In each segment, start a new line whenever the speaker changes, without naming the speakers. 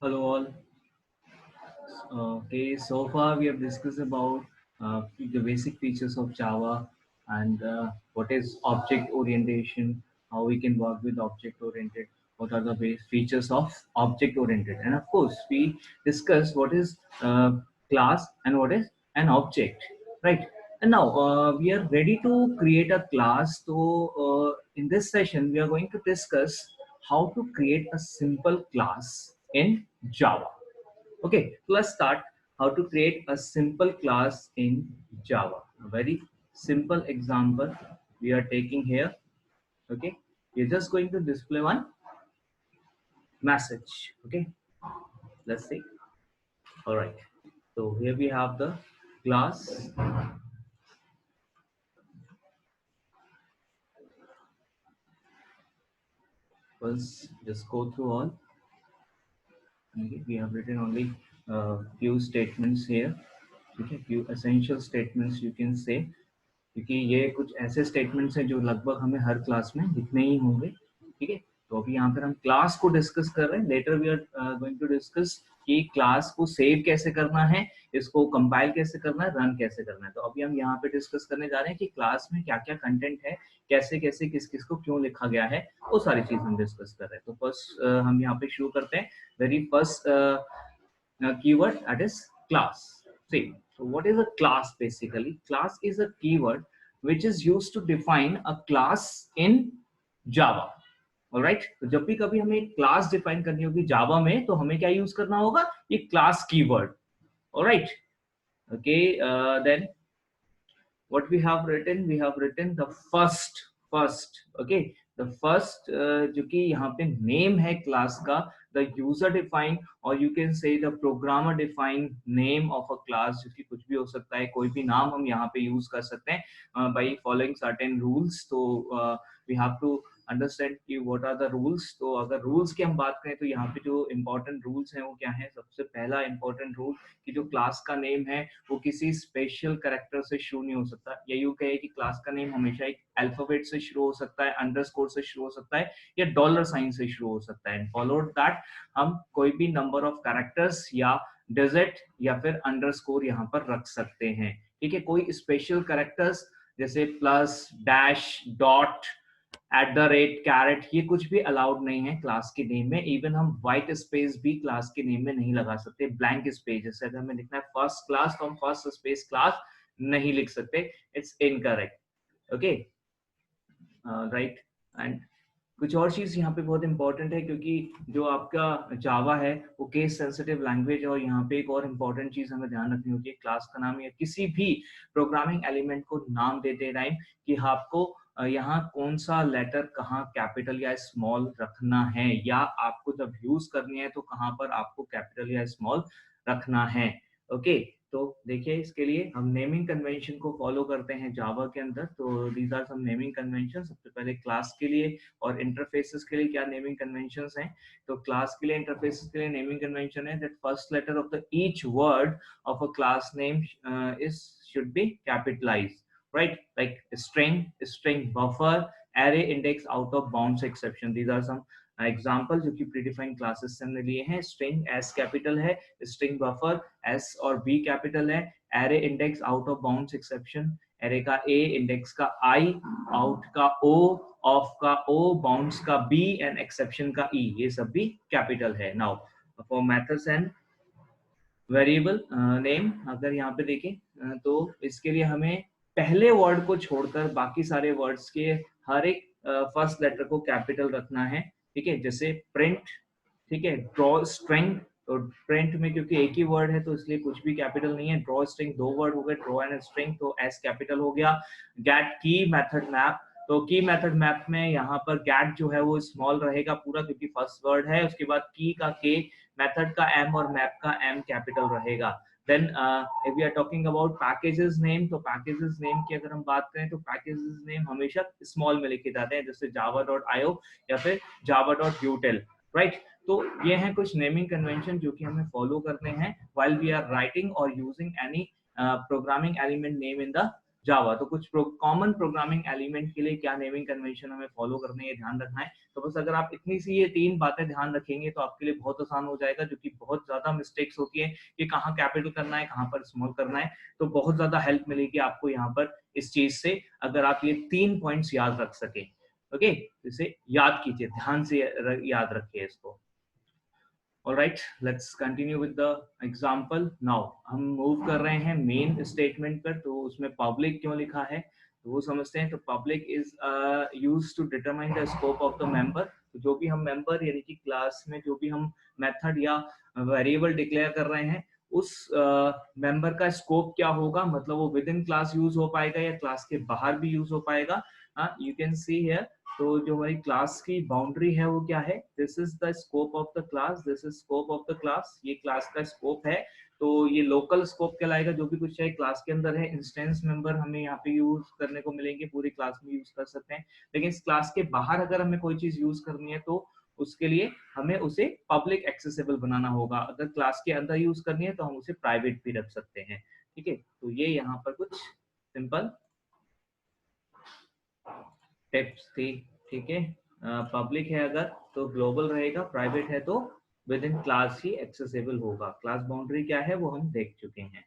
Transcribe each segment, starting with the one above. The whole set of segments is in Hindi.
Hello all. Okay, so far we have discussed about the basic features of Java and what is object orientation, how we can work with object oriented, what are the base features of object oriented, and of course we discuss what is class and what is an object, right? And now we are ready to create a class. So in this session we are going to discuss how to create a simple class in Java. Okay, so let's start how to create a simple class in Java. A very simple example we are taking here. Okay, we're just going to display one message. Okay, let's see. All right, so here we have the class. First, just go through all. Okay, we have written only few statements here. Okay, few essential statements you can say. क्योंकि ये कुछ ऐसे स्टेटमेंट्स हैं जो लगभग हमें हर क्लास में लिखने ही होंगे। ठीक है, तो अभी यहाँ पर हम क्लास को डिस्कस कर रहे हैं। Later we are going to discuss कि क्लास को सेव कैसे करना है, इसको कंपाइल कैसे करना है, रन कैसे करना है। तो अभी हम यहाँ पे डिस्कस करने जा रहे हैं कि क्लास में क्या क्या कंटेंट है, कैसे कैसे किस किस को क्यों लिखा गया है, वो सारी चीज हम डिस्कस कर रहे हैं। तो फर्स्ट हम यहाँ पे शुरू करते हैं very first keyword, that is class. See, so what is a class basically? Class is a keyword which is used to define a class in Java. Alright, तो जब भी कभी हमें क्लास डिफाइन करनी होगी जावा में तो हमें क्या यूज करना होगा, ये class keyword. Alright, okay, then what we have written the first. Okay, the first जो कि यहाँ पे नेम है क्लास का, the user define और you can say the programmer define name of a class, जो कि कुछ भी हो सकता है, कोई भी नाम हम यहाँ पे यूज कर सकते हैं by following certain rules. तो we have to अंडरस्टैंड कि व्हाट आर द रूल्स. तो अगर रूल्स की हम बात करें तो यहाँ पे जो इंपॉर्टेंट रूल्स हैं वो क्या है. सबसे पहला इंपॉर्टेंट रूल कि जो क्लास का नेम है वो किसी स्पेशल कैरेक्टर से शुरू नहीं हो सकता. या यूं कहे कि क्लास का नेम हमेशा एक अल्फाबेट से शुरू हो सकता है, अंडरस्कोर से शुरू हो सकता है या डॉलर साइन से शुरू हो सकता है. एंड फॉलोड दैट हम कोई भी नंबर ऑफ कैरेक्टर्स या डिजिट या फिर अंडरस्कोर यहाँ पर रख सकते हैं. ठीक है, कोई स्पेशल कैरेक्टर्स जैसे plus, dash, dot, at the rate, caret, ये कुछ भी अलाउड नहीं है क्लास के नेम में. इवन हम व्हाइट स्पेस भी क्लास के नेम में नहीं लगा सकते. ब्लैंक स्पेस, जैसे अगर हमें लिखना है फर्स्ट क्लास तो हम फर्स्ट स्पेस क्लास नहीं लिख सकते. It's incorrect. Okay, right. And कुछ और चीज यहाँ पे बहुत इंपॉर्टेंट है क्योंकि जो आपका जावा है वो केस सेंसिटिव लैंग्वेज. और यहाँ पे एक और इम्पोर्टेंट चीज हमें ध्यान रखनी होती है, क्लास का नाम या किसी भी प्रोग्रामिंग एलिमेंट को नाम देते टाइम कि आपको यहाँ कौन सा लेटर कहाँ कैपिटल या स्मॉल रखना है, या आपको जब यूज करनी है तो कहाँ पर आपको कैपिटल या स्मॉल रखना है. ओके, तो देखिए इसके लिए हम नेमिंग कन्वेंशन को फॉलो करते हैं जावा के अंदर. तो these are some naming convention. सबसे पहले क्लास के लिए और इंटरफेसेस के लिए क्या नेमिंग कन्वेंशंस हैं. तो क्लास के लिए, इंटरफेसेस के लिए नेमिंग कन्वेंशन है that first letter of the each word of a class name is should be capitalized, right? Like string buffer, array index, out of bounds exception. These are some example जो कि प्रीडिफाइंड क्लासेस से हमने लिए हैं. स्ट्रिंग एस कैपिटल है, स्ट्रिंग बफर एस और बी कैपिटल है, array index out of bounds exception, array का ए, इंडेक्स का आई, आउट का ओ, ऑफ का ओ, बाउंड्स का बी एंड एक्सेप्शन का ई, ये सब भी कैपिटल है. Now for methods and variable name अगर यहाँ पे देखें तो इसके लिए हमें पहले वर्ड को छोड़कर बाकी सारे वर्ड्स के हर एक फर्स्ट लेटर को कैपिटल रखना है. ठीक है, जैसे प्रिंट, ठीक है, ड्रॉ स्ट्रिंग, तो प्रिंट में क्योंकि एक ही वर्ड है तो इसलिए कुछ भी कैपिटल नहीं है. ड्रॉ स्ट्रिंग दो वर्ड हो गए, ड्रॉ एंड स्ट्रिंग, तो एस कैपिटल हो गया. गेट की मेथड मैप, तो की मेथड मैप में यहाँ पर गेट जो है वो स्मॉल रहेगा पूरा क्योंकि फर्स्ट वर्ड है. उसके बाद की का के, मेथड का एम और मैप का एम कैपिटल रहेगा. Then if we are talking about packages name, तो पैकेजेस नेम की अगर हम बात करें तो पैकेजेस नेम हमेशा स्मॉल में लिखे जाते हैं, जैसे java.io या फिर java.util, राइट. तो ये हैं कुछ नेमिंग कन्वेंशन जो कि हमें फॉलो करने हैं while we are writing or using any programming element name in the जावा। तो कुछ कॉमन प्रोग्रामिंग एलिमेंट के लिए क्या नेमिंग कन्वेंशन हमें फॉलो करने है, ध्यान रखना है। तो बस अगर आप इतनी सी ये 3 बातें ध्यान रखेंगे तो आपके लिए बहुत आसान हो जाएगा, जो कि बहुत ज्यादा मिस्टेक्स होती है कि कहाँ कैपिटल करना है, कहाँ पर स्मॉल करना है। तो बहुत ज्यादा हेल्प मिलेगी आपको यहाँ पर इस चीज से, अगर आप ये 3 पॉइंट्स याद रख सके। ओके, इसे याद कीजिए, ध्यान से याद रखिए इसको। All right, let's continue with the example. Now हम मूव कर रहे हैं मेन स्टेटमेंट पर। तो उसमें पब्लिक क्यों लिखा है तो वो समझते हैं। तो public is used to determine the scope of the member. तो जो भी हम मेंबर यानी कि क्लास में जो भी हम मेथड या वेरिएबल डिक्लेयर कर रहे हैं, उस मेंबर का स्कोप क्या होगा, मतलब वो विद इन क्लास यूज हो पाएगा या क्लास के बाहर भी यूज हो पाएगा। यू कैन सी हियर, तो जो हमारी क्लास की बाउंड्री है वो क्या है, this is the scope of the class, this is scope of the class, ये क्लास का स्कोप है। तो ये लोकल स्कोप कहलाएगा, जो भी कुछ है क्लास के अंदर है। इंस्टेंस मेंबर हमें यहाँ पे यूज करने को मिलेंगे, पूरी क्लास में यूज कर सकते हैं। लेकिन इस क्लास के बाहर अगर हमें कोई चीज यूज करनी है तो उसके लिए हमें उसे पब्लिक एक्सेसिबल बनाना होगा। अगर क्लास के अंदर यूज करनी है तो हम उसे प्राइवेट भी रख सकते हैं। ठीक है, तो ये यहाँ पर कुछ सिंपल टिप्स थी। ठीक है, पब्लिक है अगर तो ग्लोबल रहेगा, प्राइवेट है तो with in class he accessible होगा। क्लास बाउंड्री क्या है वो हम देख चुके हैं।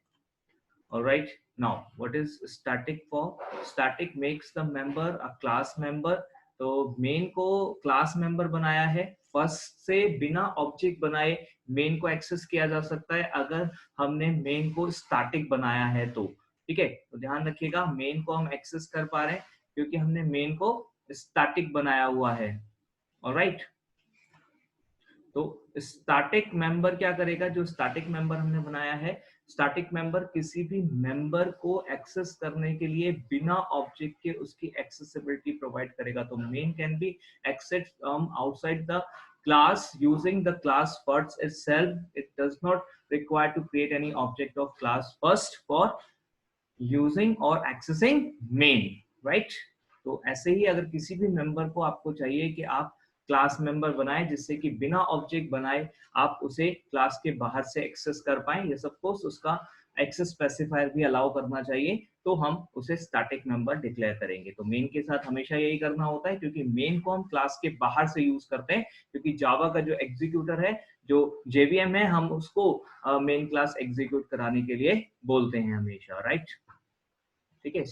Alright, now what is static for? Static makes the member a class member. तो मेन को क्लास मेंबर बनाया है, फर्स्ट से बिना ऑब्जेक्ट बनाए मेन को एक्सेस किया जा सकता है अगर हमने मेन को स्टैटिक बनाया है तो। ठीक है, तो ध्यान रखिएगा, मेन को हम एक्सेस कर पा रहे हैं क्योंकि हमने मेन को स्टैटिक बनाया हुआ है। ऑलराइट, तो स्टैटिक मेंबर क्या करेगा, जो स्टैटिक मेंबर हमने बनाया है, स्टैटिक मेंबर किसी भी मेंबर को एक्सेस करने के लिए बिना ऑब्जेक्ट के उसकी एक्सेसिबिलिटी प्रोवाइड करेगा। तो main can be access from outside the class using the class first itself. It does not require to create any object of class first for using or accessing main, right? तो ऐसे ही अगर किसी भी मेंबर को आपको चाहिए कि आप क्लास मेंबर बनाए जिससे कि बिना ऑब्जेक्ट बनाए आप उसे क्लास के बाहर से एक्सेस कर पाए, ये सब कोर्स उसका एक्सेस स्पेसिफायर भी अलाउ करना चाहिए, तो हम उसे स्टैटिक मेंबर डिक्लेयर करेंगे। तो मेन के साथ हमेशा यही करना होता है क्योंकि मेन को हम क्लास के बाहर से यूज करते हैं, क्योंकि जावा का जो एग्जीक्यूटर है, जो जेवीएम है, हम उसको मेन क्लास एग्जीक्यूट कराने के लिए बोलते हैं हमेशा, राइट? ठीक है,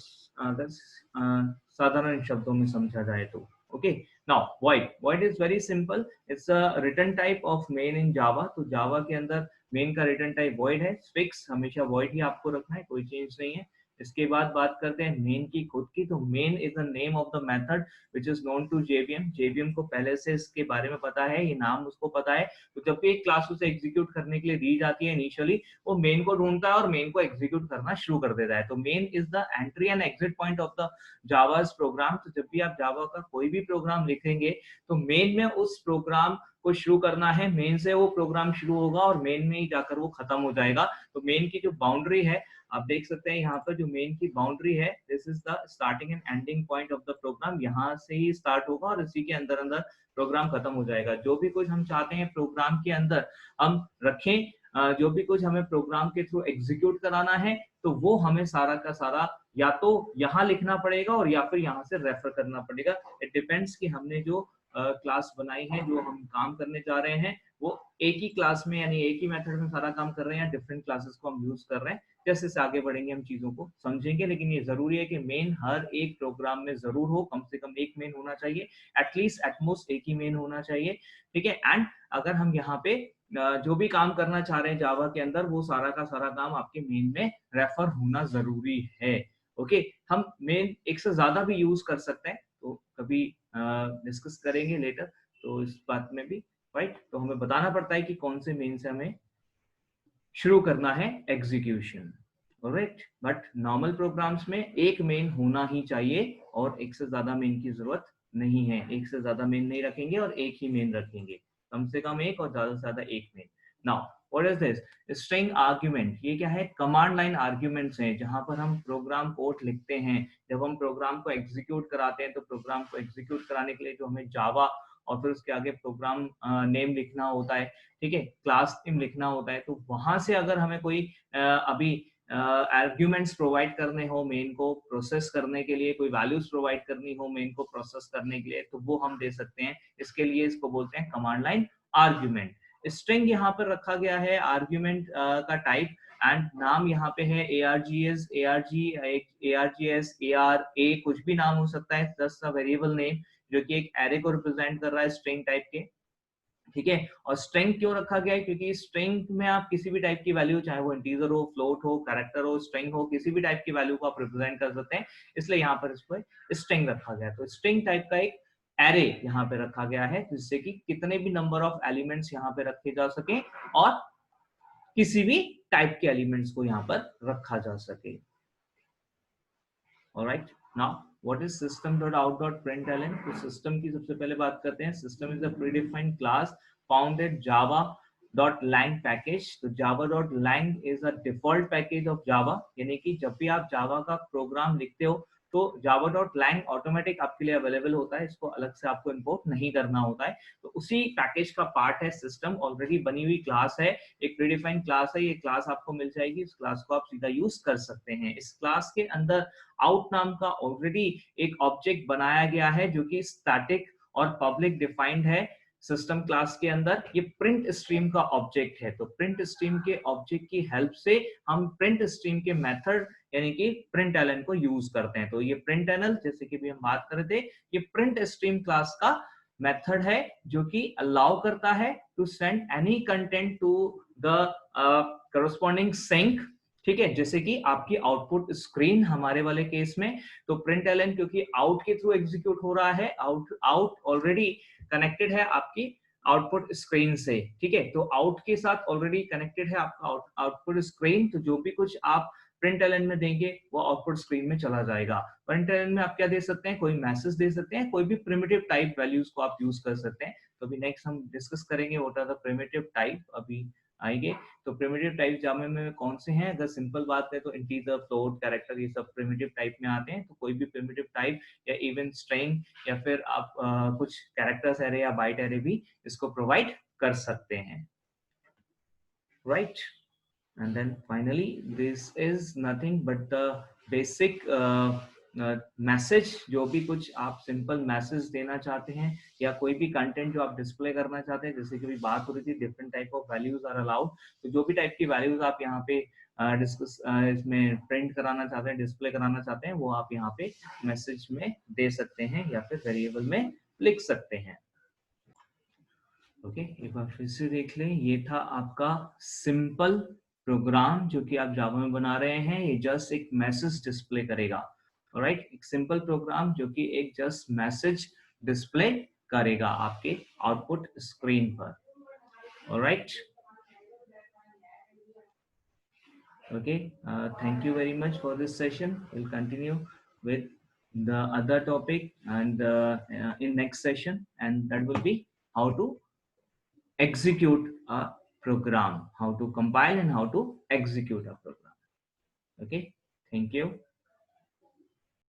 अगर साधारण शब्दों में समझा जाए तो। Okay, now void is very simple, it's a return type of main in Java. तो जावा के अंदर मेन का रिटर्न टाइप void है, फिक्स हमेशा void ही आपको रखना है, कोई चेंज नहीं है। इसके बाद बात करते हैं मेन की खुद की। तो main is the name of the method which is known to JVM. JVM को पहले से इसके बारे में पता है, ये नाम उसको पता है। तो जब भी एक क्लास उसे एग्जीक्यूट करने के लिए दी जाती है इनिशियली, वो मेन को ढूंढता है और मेन को एग्जीक्यूट करना शुरू कर देता है। तो main is the entry and exit point of the Java's program. तो जब भी आप जावा का कोई भी प्रोग्राम लिखेंगे तो मेन में उस प्रोग्राम को शुरू करना है, मेन से वो प्रोग्राम शुरू होगा और मेन में ही जाकर वो खत्म हो जाएगा। तो मेन की जो बाउंड्री है आप देख सकते हैं यहाँ पर, जो मेन की बाउंड्री है, this is the starting and ending point of the program. यहाँ से ही स्टार्ट होगा और इसी के अंदर अंदर प्रोग्राम खत्म हो जाएगा। जो भी कुछ हम चाहते हैं प्रोग्राम के अंदर हम रखें, जो भी कुछ हमें प्रोग्राम के थ्रू एग्जीक्यूट कराना है, तो वो हमें सारा का सारा या तो यहाँ लिखना पड़ेगा और या फिर यहाँ से रेफर करना पड़ेगा। इट डिपेंड्स कि हमने जो क्लास बनाई है, जो हम काम करने जा रहे हैं, वो एक ही क्लास में यानी एक ही मेथड में सारा काम कर रहे हैं या डिफरेंट क्लासेस को हम यूज कर रहे हैं। जैसे से आगे बढ़ेंगे हम चीजों को समझेंगे, लेकिन ये जरूरी है कि मेन हर एक प्रोग्राम में जरूर हो, कम से कम एक मेन होना चाहिए, एटलीस्ट एटमोस्ट एक ही मेन होना चाहिए। ठीक है, एंड अगर हम यहाँ पे जो भी काम करना चाह रहे हैं जावा के अंदर, वो सारा का सारा काम आपके मेन में रेफर होना जरूरी है। ओके, हम मेन एक से ज्यादा भी यूज कर सकते हैं, तो कभी डिस्कस करेंगे लेटर, तो इस बात में भी, राइट? तो हमें बताना पड़ता है कि कौन से मेन से हमें शुरू करना है execution, right? But normal programs में एक मेन होना ही चाहिए और एक से ज्यादा मेन की जरूरत नहीं है। एक से ज्यादा मेन नहीं रखेंगे और एक ही मेन रखेंगे, कम से कम एक और ज्यादा से ज्यादा एक main. Now what is this string argument? ये क्या है? कमांड लाइन आर्ग्यूमेंट्स हैं, जहां पर हम प्रोग्राम कोड लिखते हैं। जब हम प्रोग्राम को एग्जीक्यूट कराते हैं तो प्रोग्राम को एग्जीक्यूट कराने के लिए जो हमें जावा और फिर उसके आगे प्रोग्राम नेम लिखना होता है, ठीक है, क्लास नेम लिखना होता है। तो वहां से अगर हमें कोई अभी आर्ग्यूमेंट्स प्रोवाइड करने हो मेन को प्रोसेस करने के लिए, कोई वैल्यूज प्रोवाइड करनी हो मेन को प्रोसेस करने के लिए, तो वो हम दे सकते हैं। इसके लिए इसको बोलते हैं कमांड लाइन आर्ग्यूमेंट। स्ट्रिंग यहाँ पर रखा गया है आर्ग्यूमेंट का टाइप, एंड नाम यहाँ पे है args, args, ara, कुछ भी नाम हो सकता है, दस का वेरिएबल नेम जो कि एक एरे को रिप्रेजेंट कर रहा है स्ट्रिंग टाइप के, ठीक है। और स्ट्रिंग क्यों रखा गया है, क्योंकि स्ट्रिंग में आप किसी भी टाइप की वैल्यू, चाहे वो इंटीजर हो, फ्लोट हो, कैरेक्टर हो, स्ट्रिंग हो, किसी भी टाइप की वैल्यू को आप रिप्रेजेंट कर सकते हैं, इसलिए यहाँ पर इसको स्ट्रिंग रखा गया है। तो स्ट्रिंग टाइप का एक एरे यहाँ पे रखा गया है, जिससे कि कितने भी नंबर ऑफ एलिमेंट्स यहाँ पे रखे जा सके और किसी भी टाइप के एलिमेंट्स को यहाँ पर रखा जा सके। Alright, now what is system.out.println? तो सिस्टम की सबसे पहले बात करते हैं। System is a predefined class found at java.lang package. तो java.lang is a default package of Java, यानी कि जब भी आप जावा का प्रोग्राम लिखते हो तो java.lang ऑटोमेटिक आपके लिए अवेलेबल होता है, इसको अलग से आपको इंपोर्ट नहीं करना होता है। तो उसी पैकेज का पार्ट है सिस्टम, ऑलरेडी बनी हुई क्लास है, एक प्रीडिफाइंड क्लास है, ये क्लास आपको मिल जाएगी, इस क्लास को आप सीधा यूज कर सकते हैं। इस क्लास के अंदर आउट नाम का ऑलरेडी एक ऑब्जेक्ट बनाया गया है जो कि स्टैटिक और पब्लिक डिफाइंड है सिस्टम क्लास के अंदर। ये प्रिंट स्ट्रीम का ऑब्जेक्ट है, तो प्रिंट स्ट्रीम के ऑब्जेक्ट की हेल्प से हम प्रिंट स्ट्रीम के मेथड यानी कि println को यूज करते हैं। तो ये println, जैसे कि भी हम बात कर रहे थे, ये प्रिंट स्ट्रीम क्लास का मेथड है जो कि अलाउ करता है to send any content to the corresponding sink, ठीक है। जैसे कि आपकी आउटपुट स्क्रीन हमारे वाले केस में, तो println क्योंकि आउट के थ्रू एग्जीक्यूट हो रहा है, आउट ऑलरेडी कनेक्टेड है आपकी आउटपुट स्क्रीन से, ठीक है। तो आउट के साथ ऑलरेडी कनेक्टेड है आपका आउटपुट स्क्रीन, तो जो भी कुछ आप println में देंगे वो आउटपुट स्क्रीन में चला जाएगा। println में आप क्या दे सकते हैं, कोई मैसेज दे सकते हैं, कोई भी प्रिमिटिव टाइप वैल्यूज को आप यूज कर सकते हैं। तो अभी नेक्स्ट हम डिस्कस करेंगे what are the primitive type, अभी आएंगे। तो प्रिमिटिव टाइप जावा में कौन से हैं, अगर सिंपल बात है तो इंटीजर, फ्लोट, कैरेक्टर, ये सब प्रिमिटिव टाइप में आते हैं। तो कोई भी प्रिमिटिव टाइप या इवन स्ट्रिंग या फिर आप कुछ कैरेक्टर्स एरे या बाइट एरे भी इसको प्रोवाइड कर सकते हैं, right. And then finally this is nothing but the basic message, जो भी कुछ आप सिंपल मैसेज देना चाहते हैं या कोई भी कंटेंट जो आप डिस्प्ले करना चाहते हैं, जैसे कि भी बात हो रही थी different type of values are allowed, तो जो भी टाइप की वैल्यूज आप यहाँ पे डिस्कस इसमें प्रिंट कराना चाहते हैं, डिस्प्ले कराना चाहते हैं, वो आप यहाँ पे मैसेज में दे सकते हैं या फिर वेरिएबल में लिख सकते हैं। ओके, एक बार फिर से देख लें, ये था आपका सिंपल प्रोग्राम जो कि आप जावा में बना रहे हैं। ये जस्ट एक मैसेज डिस्प्ले करेगा, ऑलराइट। एक सिंपल प्रोग्राम जो कि एक जस्ट मैसेज डिस्प्ले करेगा आपके आउटपुट स्क्रीन पर, alright. Okay, thank you very much for this session. Will continue with the other topic and in next session, and that will be how to execute a program, how to compile and how to execute a program. Okay, thank you.